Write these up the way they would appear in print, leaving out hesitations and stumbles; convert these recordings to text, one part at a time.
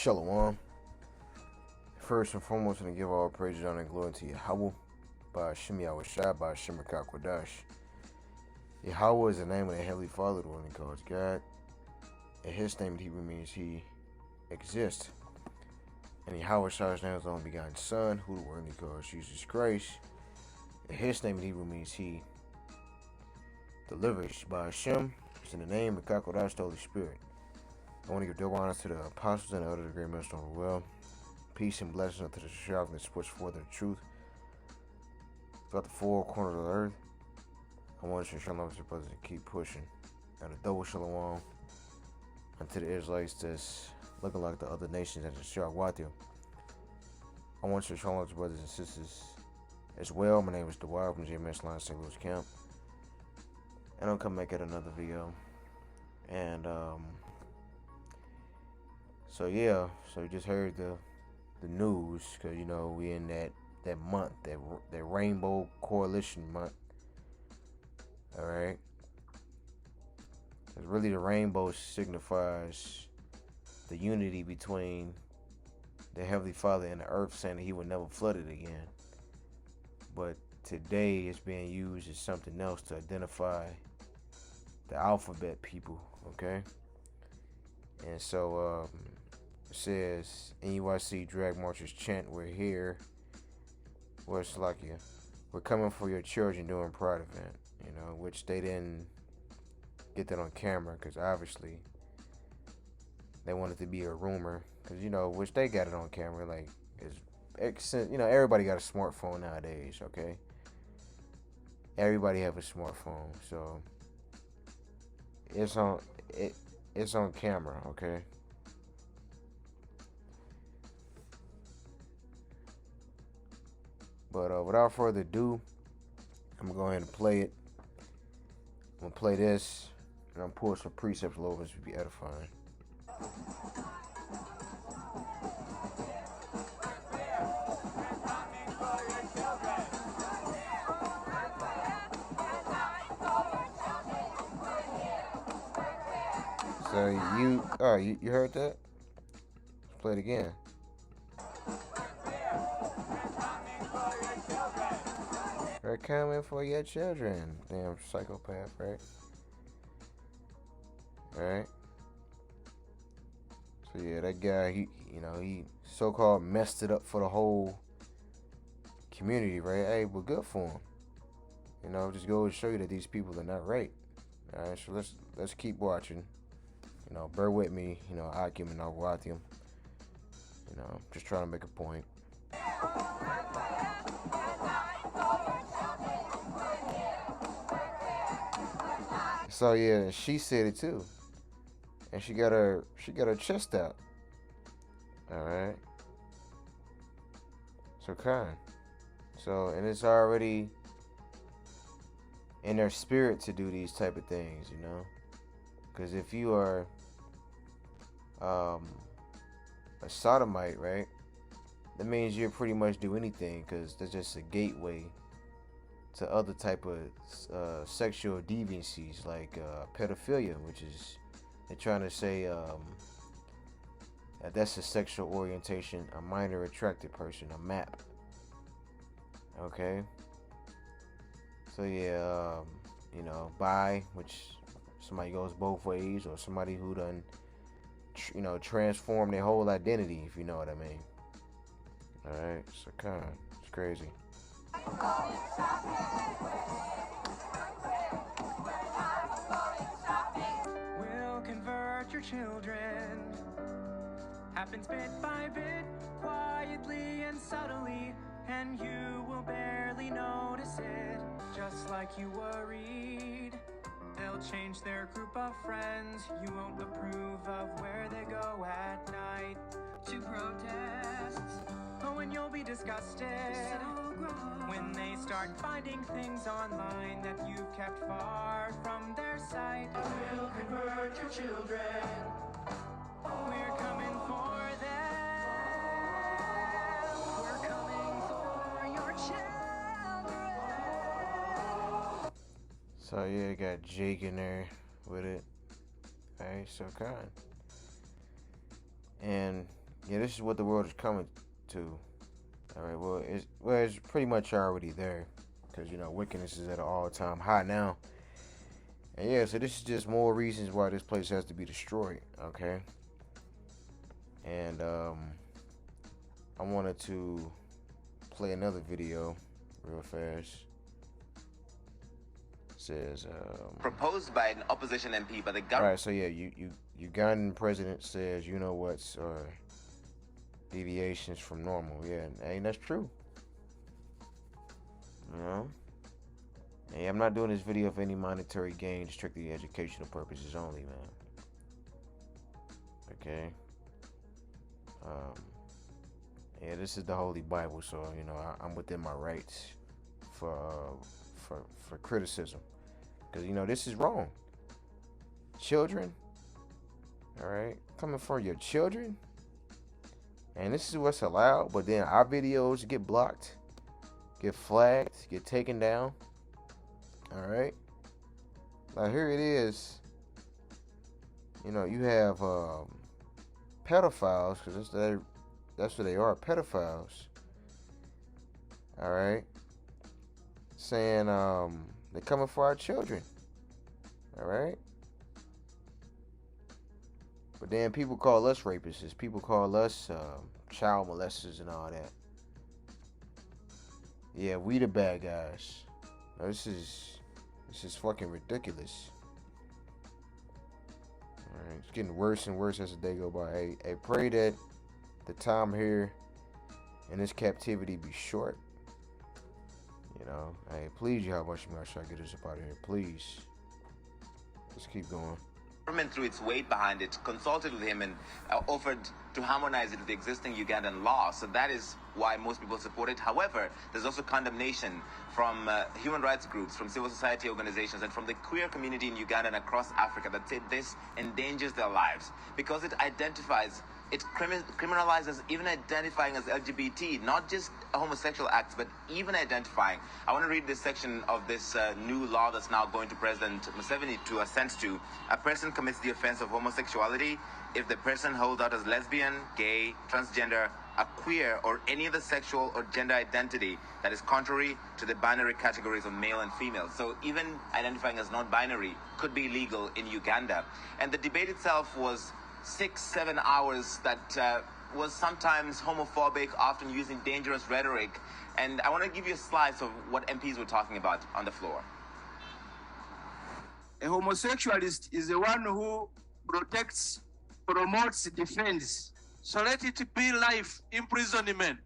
Shalom. First and foremost, I'm going to give all praise, honor, and glory to Yahweh, by Hashem Yahushua, by Hashem Kodash. Yahweh is the name of the Heavenly Father, the one he calls God. And his name in Hebrew means he exists. And Yahweh's name is the only begotten Son, who the word he calls Jesus Christ. And his name in Hebrew means he delivers. By Hashem, it's in the name of Kodash, the Holy Spirit. I want to give double honor to the apostles and the elders of the great millstone of the well. Peace and blessings unto the sharpness that puts forth the truth throughout the four corners of the earth. I want to show shalom to your brothers and keep pushing. And a double shalom unto the Israelites that's looking like the other nations at the Shawatio. I want to show shalom to your brothers and sisters as well. My name is Dewey from GMS Line St. Louis Camp. And I'll come back at another video. And so you just heard the news, because we in that month, that Rainbow Coalition month. All right, because really the rainbow signifies the unity between the Heavenly Father and the earth, saying that he would never flood it again. But today it's being used as something else to identify the alphabet people. Okay, and so it says NUIC drag marchers chant, "We're here." What's like you? We're coming for your children doing Pride event. Which they didn't get that on camera, because obviously they want it to be a rumor. Because which they got it on camera. Like, everybody got a smartphone nowadays. Okay, everybody have a smartphone, so it's on camera. Okay. But without further ado, I'm going to go ahead and play it. I'm going to play this, and I'm pull some precepts all over this to be edifying. So you heard that? Let's play it again. They're coming for your children. Damn psychopath, right? Alright. So yeah, that guy, he so-called messed it up for the whole community, right? Hey, but good for him. Just go to show you that these people are not right. Alright, so let's keep watching. Bear with me, Akim and Awatium. Just trying to make a point. So yeah, she said it too, and she got her chest out. All right. So and it's already in their spirit to do these type of things, because if you are a sodomite, right, that means you pretty much do anything, because that's just a gateway to other type of sexual deviancies, like pedophilia, which is, they're trying to say that's a sexual orientation, a minor attracted person, a MAP. Okay. So yeah, bi, which somebody goes both ways, or somebody who done transform their whole identity, if you know what I mean. All right, so it's crazy. We'll convert your children. Happens bit by bit, quietly and subtly, and you will barely notice it. Just like you worried, they'll change their group of friends. You won't approve of where they go at night to protests. Oh, and you'll be disgusted when they start finding things online that you've kept far from their sight. We'll convert your children. We're coming for them. We're coming for your children. So yeah, got Jake in there with it. Alright, so And yeah, this is what the world is coming to. All right, it's pretty much already there, because wickedness is at an all-time high now. And yeah, so this is just more reasons why this place has to be destroyed. Okay, and I wanted to play another video real fast. It says proposed by an opposition MP, but the government. All right, so yeah, Ugandan president says what's deviations from normal. Yeah, and that's true. Hey, I'm not doing this video for any monetary gain, strictly educational purposes only, man. Okay. Yeah, this is the Holy Bible, so I'm within my rights for criticism, because this is wrong. Children, all right, coming from your children, and this is what's allowed. But then our videos get blocked, get flagged, get taken down. All right, now here it is. You have pedophiles, because that's what they are, pedophiles. All right, saying they're coming for our children. All right, but then people call us rapists. People call us child molesters and all that. Yeah, we the bad guys. Now, this is fucking ridiculous. All right, it's getting worse and worse as the day go by. I pray that the time here in this captivity be short. Hey, please, Yahweh Shemar, get us up out of here, please. Let's keep going. Government, through its weight behind it, consulted with him and offered to harmonize it with the existing Ugandan law. So that is why most people support it. However, there's also condemnation from human rights groups, from civil society organizations, and from the queer community in Uganda and across Africa that say this endangers their lives because it identifies. It criminalizes even identifying as LGBT, not just homosexual acts, but even identifying. I want to read this section of this new law that's now going to President Museveni to assent to. A person commits the offense of homosexuality if the person holds out as lesbian, gay, transgender, a queer, or any other sexual or gender identity that is contrary to the binary categories of male and female. So even identifying as non-binary could be illegal in Uganda. And the debate itself was 6-7 hours that was sometimes homophobic, often using dangerous rhetoric. And I want to give you a slice of what MPs were talking about on the floor. A homosexualist is the one who protects, promotes, defends. So let it be life imprisonment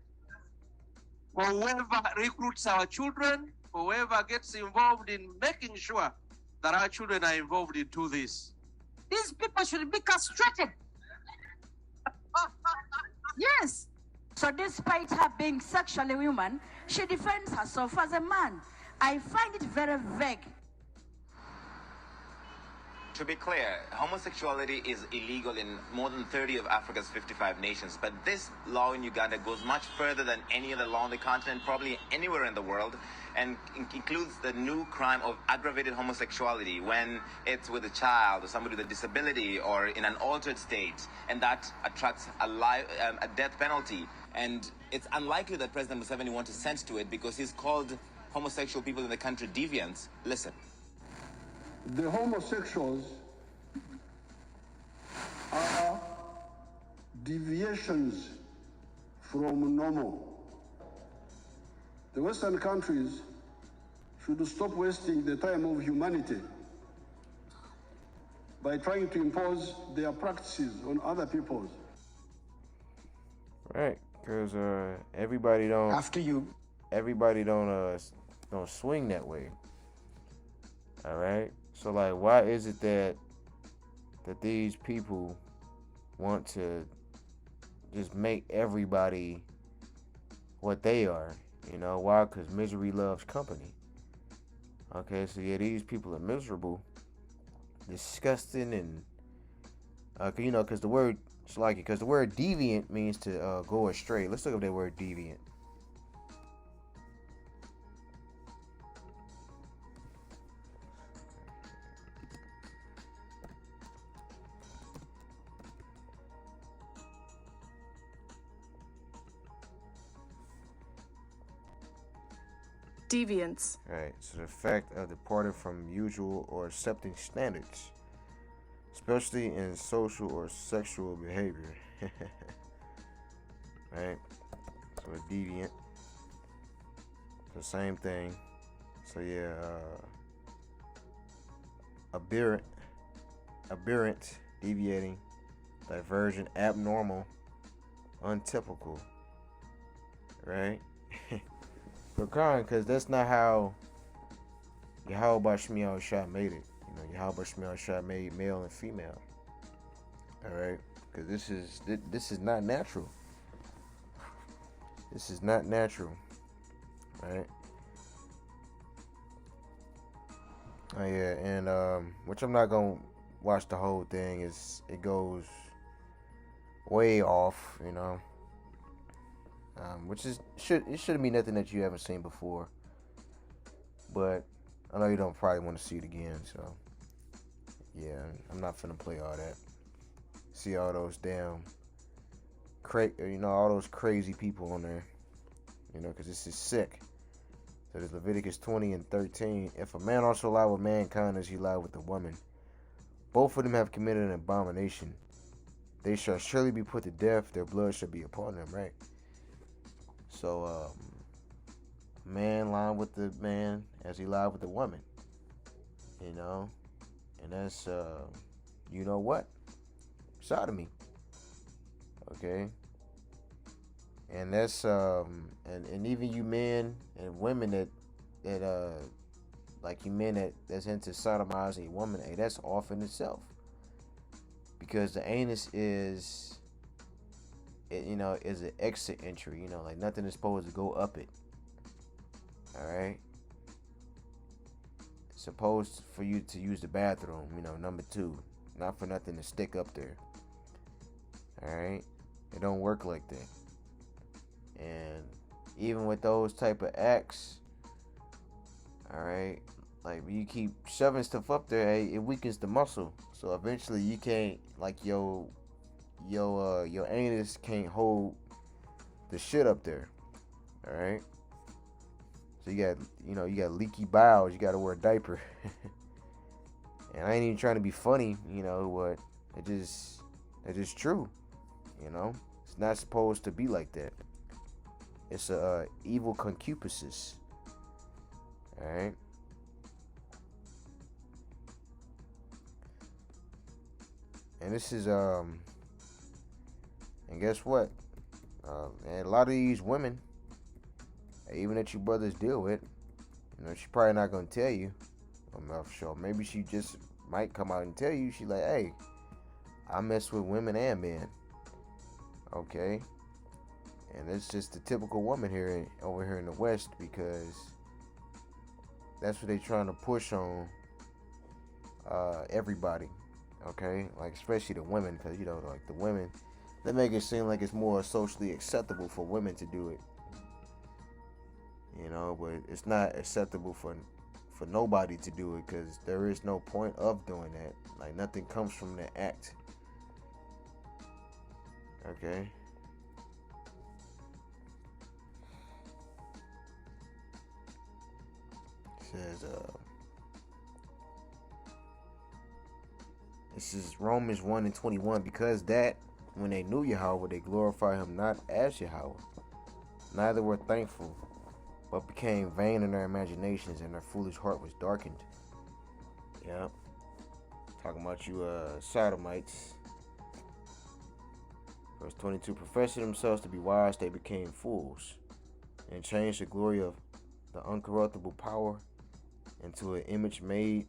for whoever recruits our children, for whoever gets involved in making sure that our children are involved into this. These people should be castrated. Yes. So despite her being sexually woman, she defends herself as a man. I find it very vague. To be clear, homosexuality is illegal in more than 30 of Africa's 55 nations, but this law in Uganda goes much further than any other law on the continent, probably anywhere in the world, and includes the new crime of aggravated homosexuality when it's with a child or somebody with a disability or in an altered state, and that attracts a death penalty. And it's unlikely that President Museveni wants to assent to it because he's called homosexual people in the country deviants. Listen. The homosexuals are deviations from normal. The Western countries should stop wasting the time of humanity by trying to impose their practices on other peoples. Right, because everybody don't. Everybody don't swing that way. All right. So like, why is it that these people want to just make everybody what they are? Why? Because misery loves company. Okay, so yeah, these people are miserable, disgusting, and because the word deviant means to go astray. Let's look up that word deviant. Deviance. Right. So the fact of departing from usual or accepting standards, especially in social or sexual behavior. Right. So a deviant. The same thing. So yeah, aberrant, deviating, divergent, abnormal, untypical. Right? We're crying because that's not how Yahweh Shemiah Shah made it. You know, Yahweh Shemiah Shah made male and female. All right, because this is not natural. This is not natural. Right? Oh yeah, and which I'm not gonna watch the whole thing. It goes way off, you know. Which shouldn't be nothing that you haven't seen before. But I know you don't probably want to see it again, so yeah, I'm not finna play all that. See all those damn all those crazy people on there, you know, because this is sick. So there's Leviticus 20 and 13. If a man also lie with mankind as he lied with the woman, both of them have committed an abomination. They shall surely be put to death. Their blood shall be upon them, right? So, man lying with the man as he lied with the woman. You know? And that's, you know what? Sodomy. Okay? And that's and even you men and women that like you men that's into sodomizing a woman, hey, that's off in itself. Because the anus is an exit entry, like nothing is supposed to go up it. Alright? It's supposed for you to use the bathroom, number 2. Not for nothing to stick up there. Alright? It don't work like that. And even with those type of acts, all right, like you keep shoving stuff up there, hey, it weakens the muscle. So eventually you can't, like your anus can't hold the shit up there. All right. So you got leaky bowels. You got to wear a diaper. And I ain't even trying to be funny, but it's just true. It's not supposed to be like that. It's a evil concupiscence. Alright. And this is and guess what? And a lot of these women, even that you brothers deal with, she's probably not gonna tell you. I'm not sure. Maybe she just might come out and tell you. She like, hey, I mess with women and men. Okay. And it's just the typical woman over here in the West, because that's what they're trying to push on everybody. Okay, like especially the women, because like the women, they make it seem like it's more socially acceptable for women to do it. But it's not acceptable for nobody to do it, because there is no point of doing that. Like nothing comes from the act. Okay. Says this is Romans 1 and 21. Because that when they knew Yahweh, they glorified him not as Yahweh, neither were thankful, but became vain in their imaginations, and their foolish heart was darkened. Yep. Talking about you sodomites. Verse 22. Professing themselves to be wise, they became fools, and changed the glory of the uncorruptible power into an image made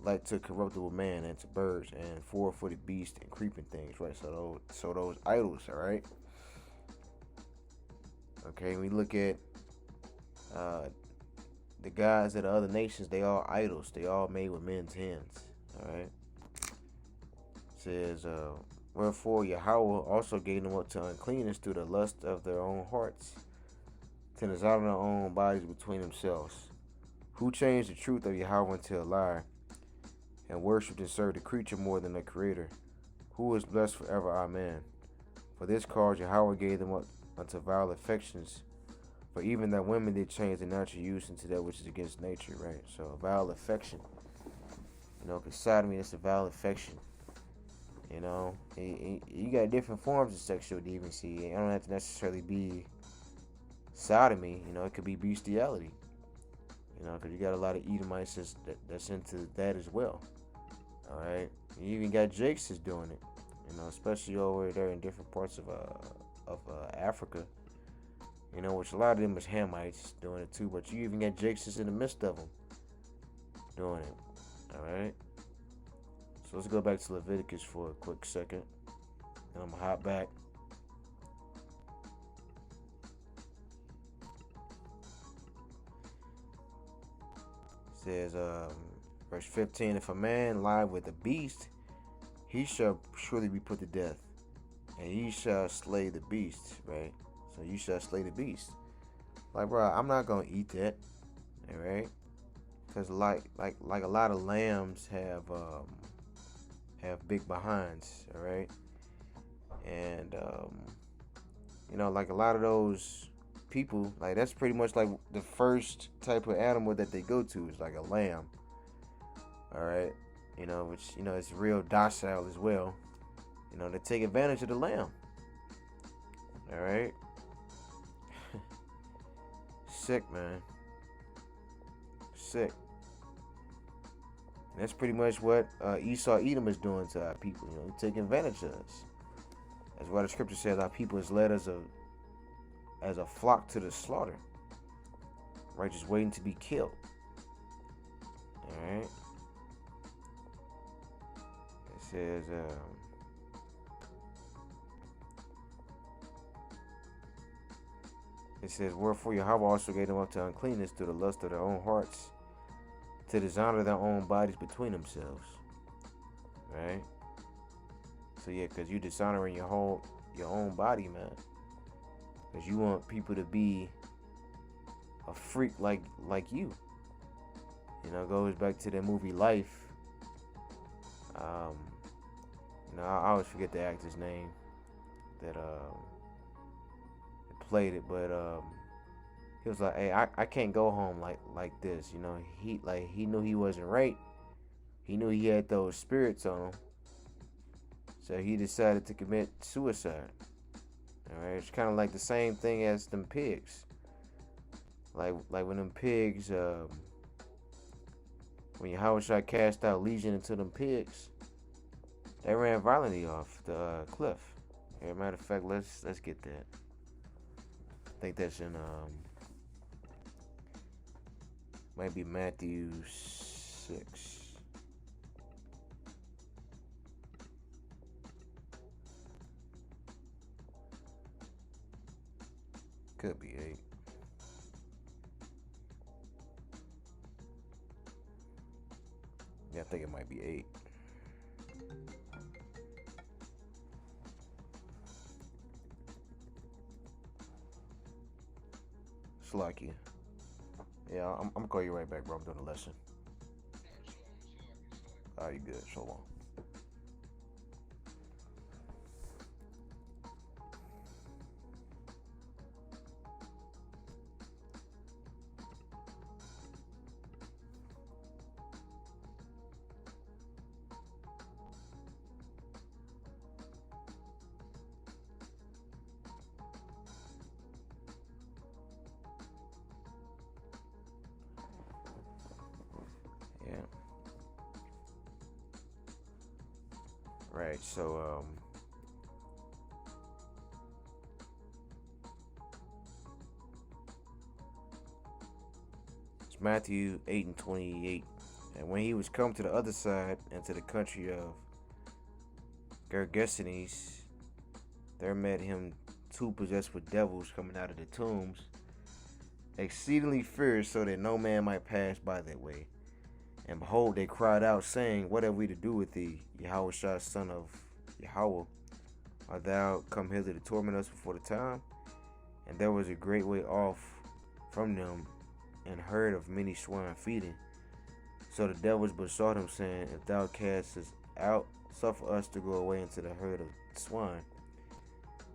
like to corruptible man, and to birds and four-footed beasts and creeping things, right? So those idols, all right? Okay, we look at the gods of the other nations. They all idols. They all made with men's hands, all right? It says, wherefore Yahweh also gave them up to uncleanness through the lust of their own hearts, to desire their own bodies between themselves, who changed the truth of Yahweh into a lie, and worshipped and served the creature more than the Creator, who is blessed forever. Amen. For this cause Yahweh gave them up unto vile affections, For even that women did change the natural use into that which is against nature, right? So, vile affection. You know, because sodomy, that's a vile affection. You know, you got different forms of sexual deviancy. It don't have to necessarily be sodomy. You know, it could be bestiality. You know, because you got a lot of Edomites that's into that as well. All right, you even got Jakes is doing it. You know, especially over there in different parts of Africa. You know, which a lot of them is Hamites doing it too. But you even got Jakes is in the midst of them doing it. All right. So let's go back to Leviticus for a quick second. And I'm going to hop back. It says, verse 15, if a man lie with a beast, he shall surely be put to death. And he shall slay the beast, right? So you shall slay the beast. Like, bro, I'm not going to eat that. All right? Because like a lot of lambs have big behinds, all right? And, you know, like a lot of those people, like that's pretty much like the first type of animal that they go to is like a lamb, all right? You know, which, you know, it's real docile as well. You know, they take advantage of the lamb, all right? Sick, man. Sick. And that's pretty much what Esau Edom is doing to our people. You know, he's taking advantage of us. That's why the scripture says our people is led as a flock to the slaughter, right? Just waiting to be killed. All right. It says, wherefore Yahweh also gave them up to uncleanness through the lust of their own hearts, to dishonor their own bodies between themselves. Right? So yeah, because you dishonoring your own body, man. Because you want people to be a freak like you. You know, it goes back to that movie Life. You know, I always forget the actor's name that played it, but he was like, hey, I can't go home like this. You know, he knew he wasn't right. He knew he had those spirits on him. So he decided to commit suicide. Alright, it's kind of like the same thing as them pigs. Like when them pigs, when Yahweh cast out legion into them pigs, they ran violently off the cliff. As a matter of fact, let's get that. I think that's in might be Matthew 6. Could be 8. Yeah, I think it might be 8. Slacky. Yeah, I'm gonna call you right back, bro. I'm doing a lesson. Alright, you good. So long. Right, so it's Matthew 8:28. And when he was come to the other side, into the country of Gergesenes, there met him 2 possessed with devils coming out of the tombs, exceedingly fierce, so that no man might pass by that way. And behold, they cried out, saying, what have we to do with thee, Yahushua, son of Yahweh? Art thou come hither to torment us before the time? And there was a great way off from them, and herd of many swine feeding. So the devils besought him, saying, if thou cast us out, suffer us to go away into the herd of swine.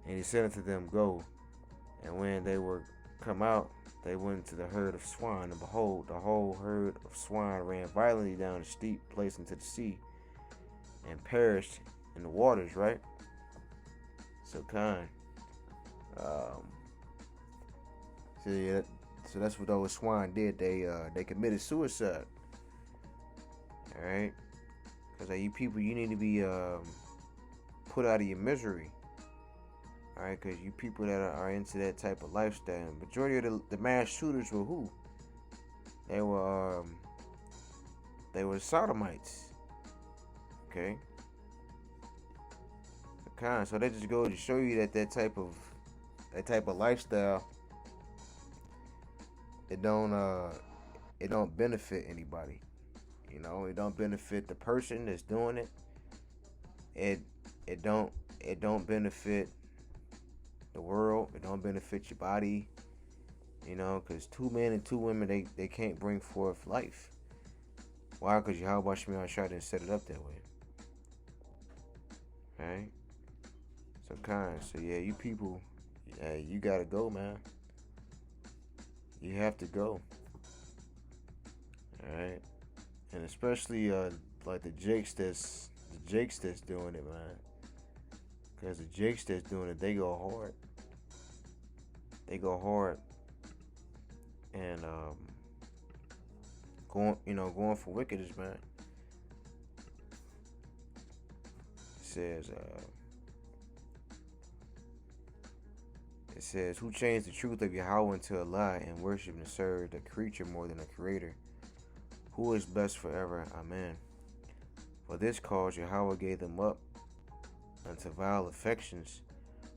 And he said unto them, go. And when they were come out, they went into the herd of swine, and behold, the whole herd of swine ran violently down a steep place into the sea, and perished in the waters. Right. So kind. So yeah, so that's what those swine did. They committed suicide. All right. Because you people, you need to be put out of your misery. All right, because you people that are into that type of lifestyle, majority of the mass shooters were who? They were sodomites. Okay. So they just go to show you that type of lifestyle, it don't benefit anybody. You know, it don't benefit the person that's doing it. It don't benefit the world. It don't benefit your body. You know, because 2 men and 2 women, they can't bring forth life. Why? Because Yahweh Shemi Ashai didn't set it up that way. Right? So so yeah, you people, you gotta go, man. You have to go. All right, and especially like the Jakes that's doing it, man. Because the Jakes that's doing it, they go hard. They go hard, and going for wickedness, man. It says, who changed the truth of Yahweh into a lie and worship and serve the creature more than the creator, who is blessed forever. Amen. For this cause Yahweh gave them up unto vile affections,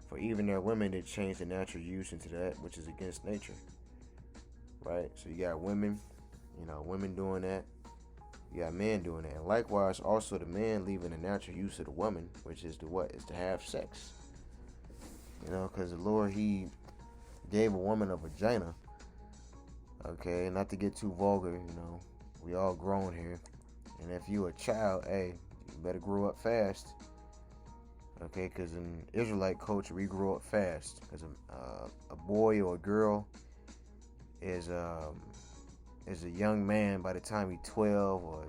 for even their women did change the natural use into that which is against nature. Right? So you got women doing that. You got men doing that. And likewise, also the man leaving the natural use of the woman, which is to have sex. You know, because the Lord, he gave a woman a vagina. Okay, not to get too vulgar, you know. We all grown here. And if you a child, hey, you better grow up fast. Okay, because in Israelite culture, we grow up fast. Because a boy or a girl is a young man by the time he's 12 or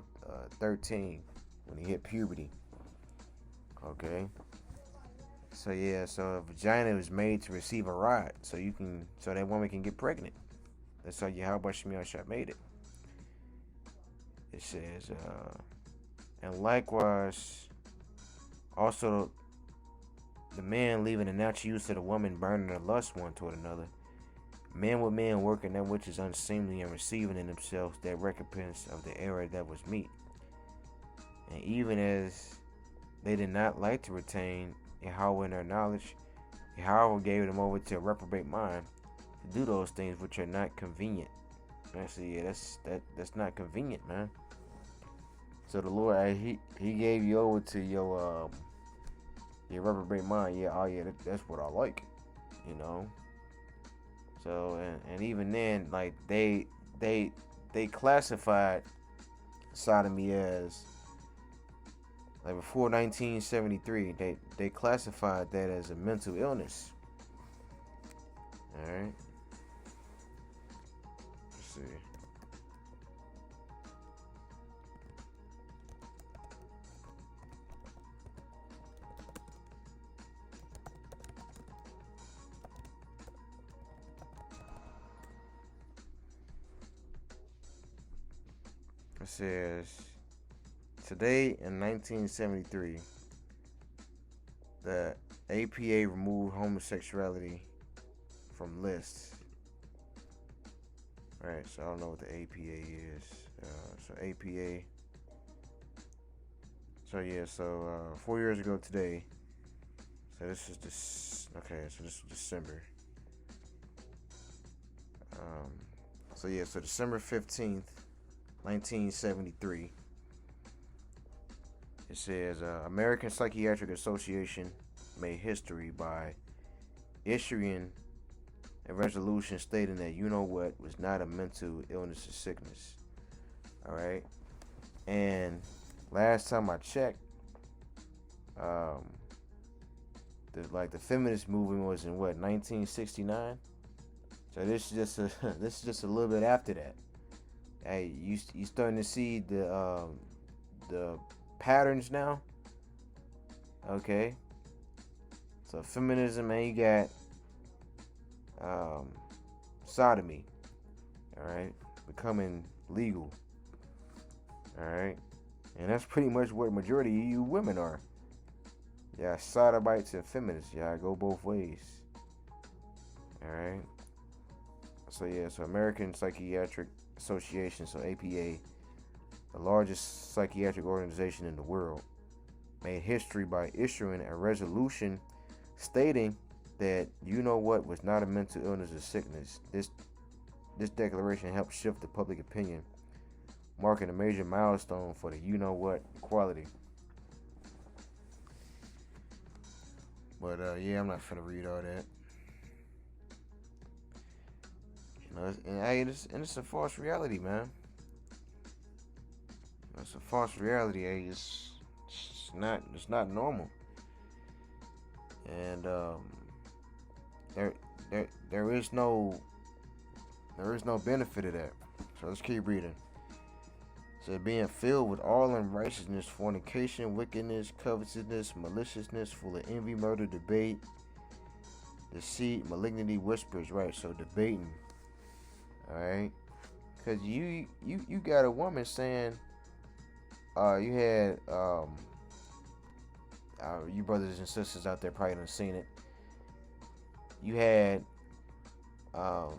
13 when he hit puberty. Okay. So yeah, so a vagina was made to receive a rod, so that woman can get pregnant. That's how Yahweh Shemi Ashai made it. It says, and likewise, also the man leaving the natural use of the woman, burning their lust one toward another. Men with men working that which is unseemly, and receiving in themselves that recompense of the error that was meet. And even as they did not like to retain Yahweh in their knowledge, Yahweh gave them over to a reprobate mind to do those things which are not convenient. And I said, yeah, that's not convenient, man. So the Lord, he gave you over to your reprobate mind. Yeah, oh yeah, that's what I like, you know. So and even then, like they classified sodomy as, like before 1973, they classified that as a mental illness. All right. Let's see. It says, today in 1973, the APA removed homosexuality from lists. Alright, so I don't know what the APA is. So APA. So yeah, 4 years ago today. So this is this was December. So December 15th, 1973. It says, American Psychiatric Association made history by issuing a resolution stating that was not a mental illness or sickness. All right. And last time I checked, the feminist movement was in 1969. So this is just a this is just a little bit after that. Hey, you starting to see the patterns now. Okay, so feminism, and you got sodomy. All right, becoming legal. All right, and that's pretty much what majority of you women are. Yeah, sodomites and feminists. Yeah, I go both ways. All right. So yeah, so American Psychiatric Association, so APA, the largest psychiatric organization in the world, made history by issuing a resolution stating that you know what was not a mental illness or sickness. This declaration helped shift the public opinion, marking a major milestone for the you know what equality. But yeah, I'm not finna read all that. You know, it's a false reality, man. It's a false reality. Hey, it's not normal. And there is no benefit of that. So let's keep reading. So being filled with all unrighteousness, fornication, wickedness, covetousness, maliciousness, full of envy, murder, debate, deceit, malignity, whispers. Right. So debating. All right. Because you got a woman saying, you had you brothers and sisters out there probably done seen it. You had a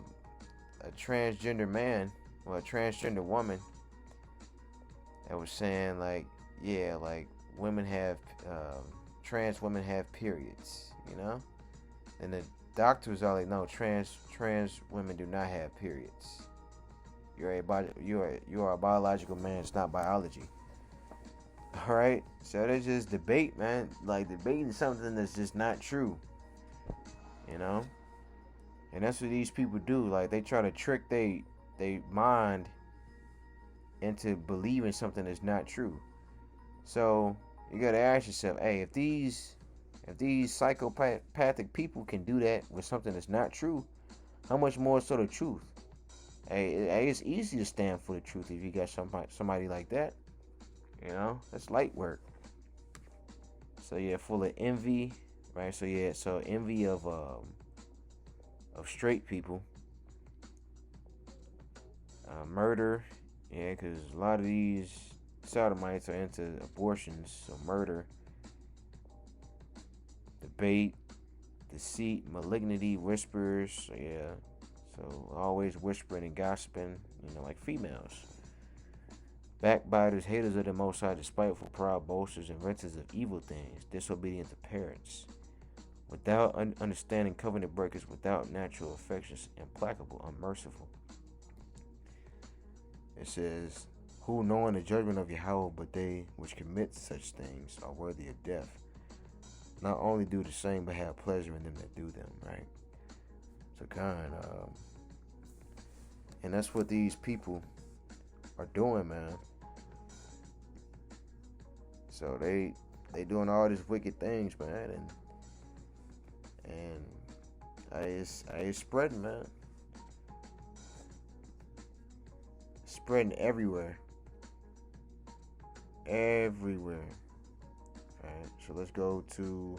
transgender man, or a transgender woman, that was saying like, yeah, like women have trans women have periods, you know, and the doctors are like, no, trans women do not have periods. You are a biological man. It's not biology. All right, so they just debate, man. Like debating something that's just not true, you know. And that's what these people do. Like they try to trick they mind into believing something that's not true. So you gotta ask yourself, hey, if these psychopathic people can do that with something that's not true, how much more so the truth? Hey, it's easy to stand for the truth if you got somebody like that. You know, that's light work. So yeah, full of envy, right? So yeah, so envy of straight people, murder, yeah, because a lot of these sodomites are into abortions, so murder, debate, deceit, malignity, whispers, so yeah, so always whispering and gossiping, you know, like females. Backbiters, haters of the Most High, despiteful, proud, boasters, inventors of evil things, disobedient to parents, without understanding, covenant breakers, without natural affections, implacable, unmerciful. It says, who knowing the judgment of Yahweh, but they which commit such things are worthy of death. Not only do the same, but have pleasure in them that do them, right? So and that's what these people are doing, man. So they doing all these wicked things, man, and it's spreading, man. It's spreading everywhere. Everywhere. Alright, so let's go to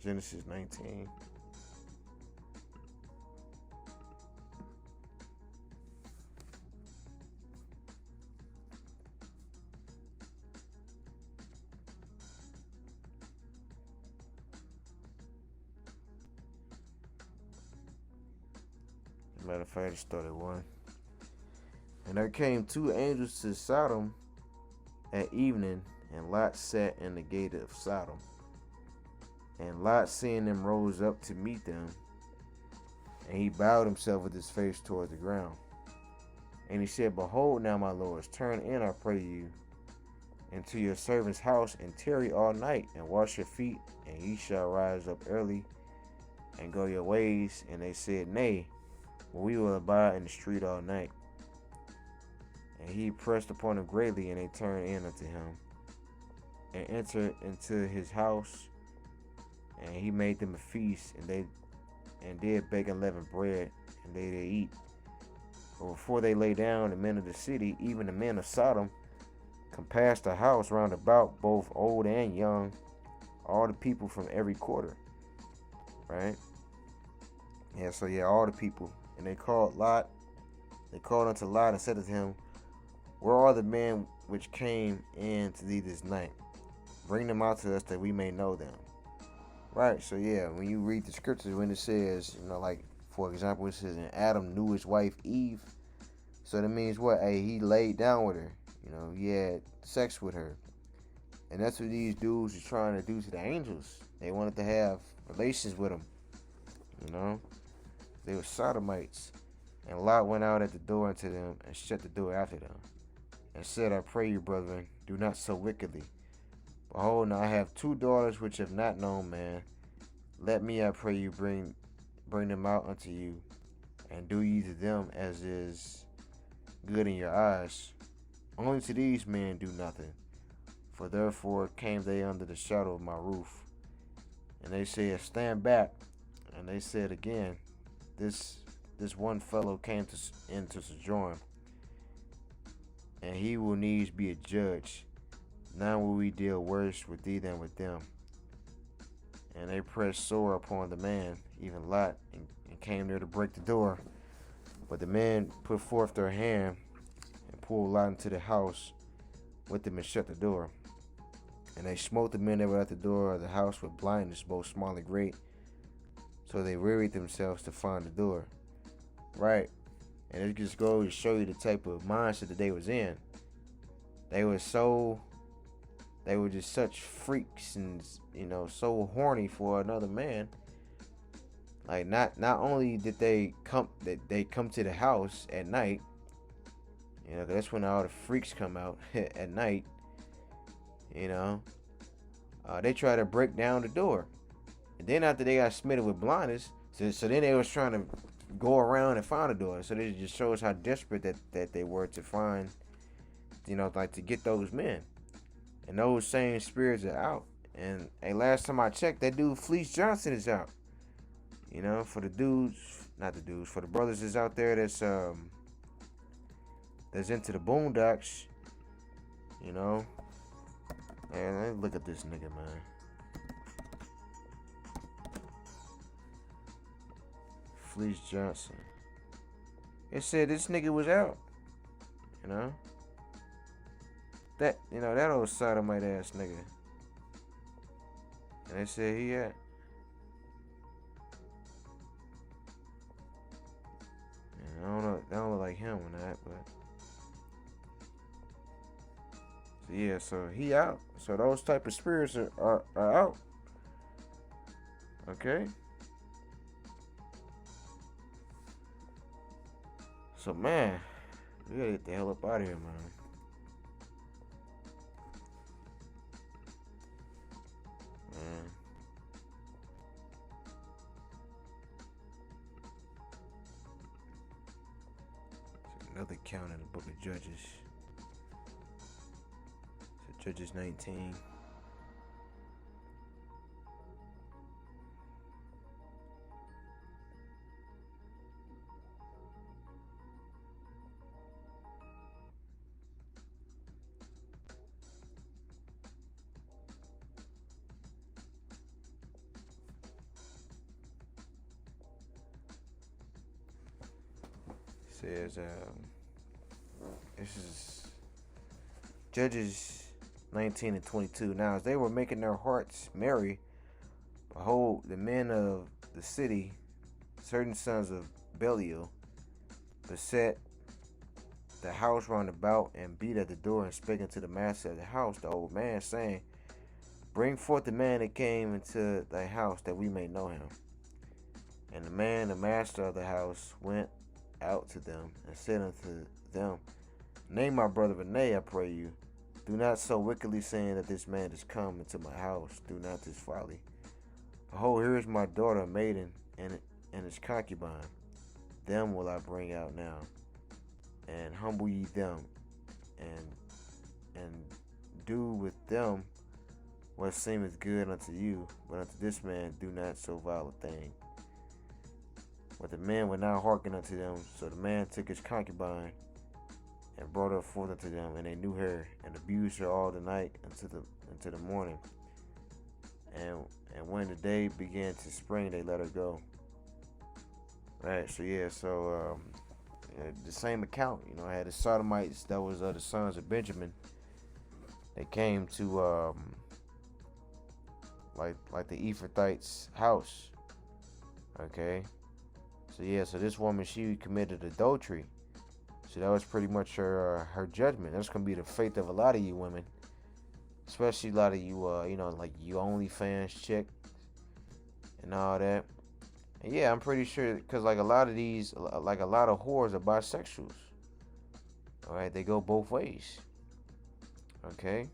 Genesis 19. Matter of fact, it started one. And there came two angels to Sodom at evening, and Lot sat in the gate of Sodom. And Lot, seeing them, rose up to meet them, and he bowed himself with his face toward the ground. And he said, behold, now, my lords, turn in, I pray you, into your servant's house, and tarry all night, and wash your feet, and ye shall rise up early, and go your ways. And they said, nay, we will abide in the street all night. And he pressed upon them greatly, and they turned in unto him, and entered into his house, and he made them a feast, and they did bake unleavened bread, and they did eat. But before they lay down, the men of the city, even the men of Sodom, compassed the house round about, both old and young, all the people from every quarter. Right? Yeah, so yeah, all the people. And they called unto Lot and said unto him, Where are the men which came in to thee this night? Bring them out to us that we may know them. Right, so yeah, when you read the scriptures, when it says, like, for example, it says, and Adam knew his wife Eve. So that means what? Hey, he laid down with her. He had sex with her. And that's what these dudes are trying to do to the angels. They wanted to have relations with them. They were sodomites. And Lot went out at the door unto them and shut the door after them, and said, I pray you, brethren, do not so wickedly. Behold, now I have 2 daughters which have not known man. Let me, I pray you, bring them out unto you, and do ye to them as is good in your eyes. Only to these men do nothing, for therefore came they under the shadow of my roof. And they said, Stand back. And they said again, This one fellow came in to sojourn, and he will needs be a judge. Now will we deal worse with thee than with them. And they pressed sore upon the man, even Lot, and came there to break the door. But the men put forth their hand and pulled Lot into the house with them and shut the door. And they smote the men that were at the door of the house with blindness, both small and great. So they wearied themselves to find the door. Right. And it just goes to show you the type of mindset that they was in. They were just such freaks and, so horny for another man. Like, not only did they come to the house at night, 'cause that's when all the freaks come out at night, they try to break down the door. And then after they got smitten with blindness, so then they was trying to go around and find the door. So this just shows how desperate that they were to find, like to get those men. And those same spirits are out. And hey, last time I checked, that dude Fleece Johnson is out. For the for the brothers that's out there that's into the boondocks, Man, look at this nigga, man. Fleece Johnson. It said this nigga was out. That old sodomite ass nigga. And they said he had. And I don't know. That don't look like him or not, but. So yeah, so he out. So those type of spirits are out. Okay. So man, we gotta get the hell up out of here, man. Another count in the book of Judges. So Judges 19. Says this is Judges 19 and 22. Now as they were making their hearts merry, behold, the men of the city, certain sons of Belial, beset the house round about and beat at the door and spake unto the master of the house, the old man, saying, Bring forth the man that came into thy house, that we may know him. And the man, the master of the house, went out to them and said unto them, Name my brother Renee, I pray you. Do not so wickedly saying that this man is come into my house. Do not this folly. Behold, here is my daughter, a maiden, and his concubine. Them will I bring out now, and humble ye them, and do with them what seemeth good unto you, but unto this man do not so vile a thing. But the man would not hearken unto them, so the man took his concubine and brought her forth unto them, and they knew her and abused her all the night until the morning. And when the day began to spring, they let her go. Right. So yeah. So the same account. I had the Sodomites. That was the sons of Benjamin. They came to like the Ephrathites' house. Okay. So yeah. So this woman, she committed adultery. So that was pretty much her judgment. That's gonna be the fate of a lot of you women, especially a lot of you like you OnlyFans chick and all that. And yeah, I'm pretty sure because like a lot of whores are bisexuals. All right, they go both ways. Okay.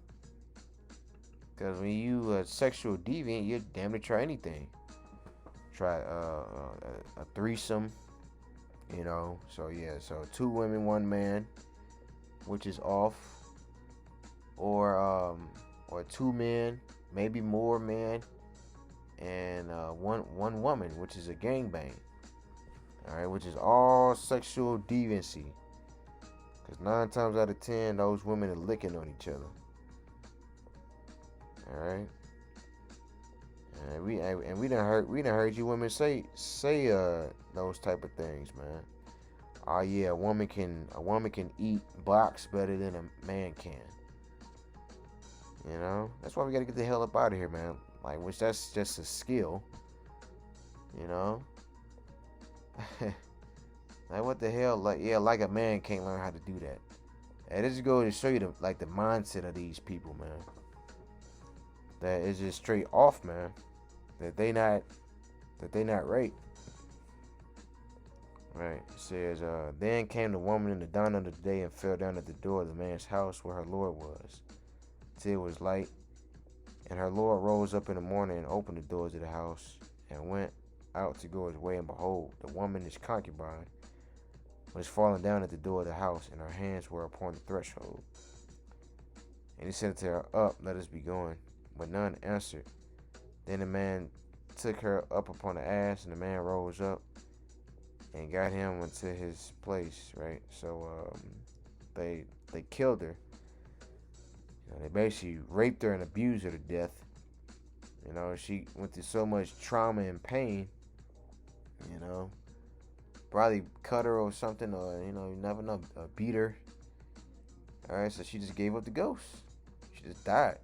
Because when you a sexual deviant, you're damn to try anything. Try a threesome. So yeah, so 2 women, 1 man, which is off, or 2 men, maybe more men, and one woman, which is a gangbang. All right, which is all sexual deviancy, because 9 times out of 10, those women are licking on each other. All right. And we done heard you women say those type of things, man. Oh yeah, a woman can eat box better than a man can. That's why we gotta get the hell up out of here, man. Like, which that's just a skill. Like what the hell? Like a man can't learn how to do that. And this is going to show you the mindset of these people, man. That is just straight off, man. That they not right. Right. It says, then came the woman in the dawn of the day and fell down at the door of the man's house where her Lord was, till it was light. And her Lord rose up in the morning and opened the doors of the house and went out to go his way. And behold, the woman, his concubine, was fallen down at the door of the house, and her hands were upon the threshold. And he said to her, Up, let us be going. But none answered. Then the man took her up upon the ass, and the man rose up and got him into his place, right? So they killed her. They basically raped her and abused her to death. She went through so much trauma and pain. Probably cut her or something, or you never know, beat her. All right, so she just gave up the ghost. She just died.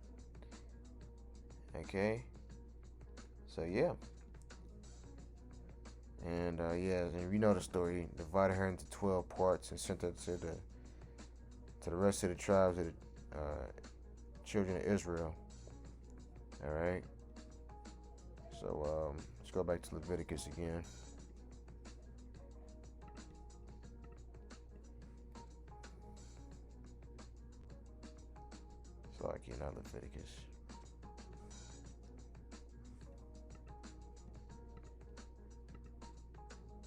Okay. So yeah. And and you know the story. Divided her into 12 parts and sent her to the rest of the tribes of the children of Israel. All right. So let's go back to Leviticus again. So like not Leviticus.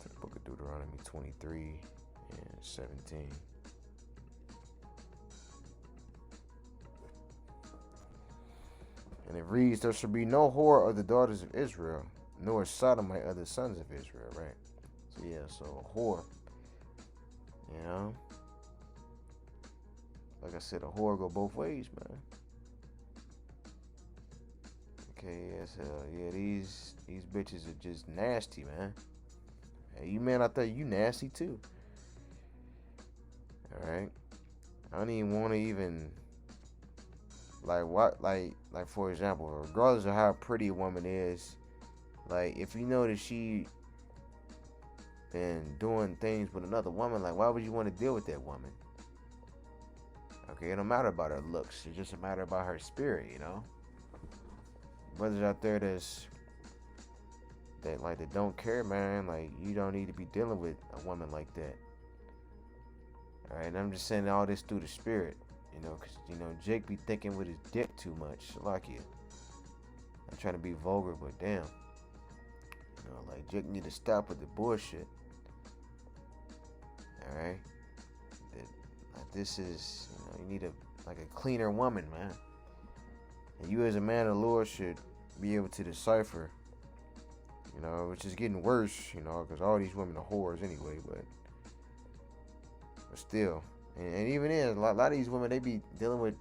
To the book of Deuteronomy 23 and 17. And it reads, there shall be no whore of the daughters of Israel, nor sodomite of the sons of Israel, right? So yeah, so a whore. Like I said, a whore go both ways, man. Okay, yes, yeah, these bitches are just nasty, man. Hey, you man out there, you nasty too. Alright. I don't even want to even like for example, regardless of how pretty a woman is, like if you know that she been doing things with another woman, like why would you want to deal with that woman? Okay, it don't matter about her looks, it's just a matter about her spirit, Brothers out there that don't care, man, like you don't need to be dealing with a woman like that. Alright, and I'm just saying all this through the spirit. Because, Jake be thinking with his dick too much. Like you. I'm trying to be vulgar, but damn. Like Jake need to stop with the bullshit. Alright? This is, you need like a cleaner woman, man. And you as a man of the Lord should be able to decipher, which is getting worse, because all these women are whores anyway, but still. And even then, a lot of these women, they be dealing with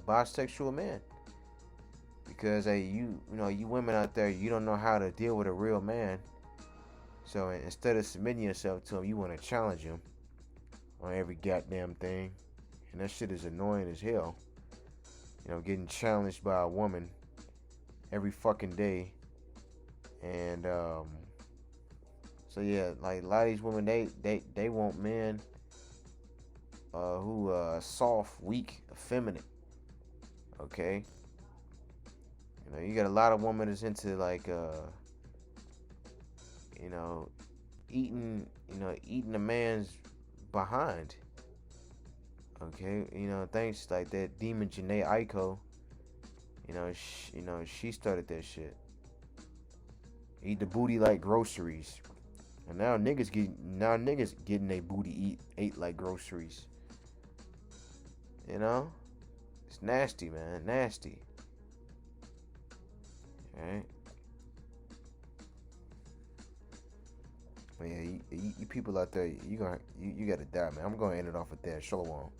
bisexual men. Because, hey, you women out there, you don't know how to deal with a real man. So instead of submitting yourself to him, you want to challenge him on every goddamn thing. And that shit is annoying as hell. Getting challenged by a woman every fucking day. And so yeah, like a lot of these women, they want men who soft, weak, effeminate. Okay. You got a lot of women that's into like eating a man's behind. Okay, thanks like that demon Janae Aiko. She started that shit. Eat the booty like groceries, and now niggas getting their booty ate like groceries. It's nasty, man, nasty. Alright. But yeah, you people out there, you gotta die, man. I'm gonna end it off with that. Shalom.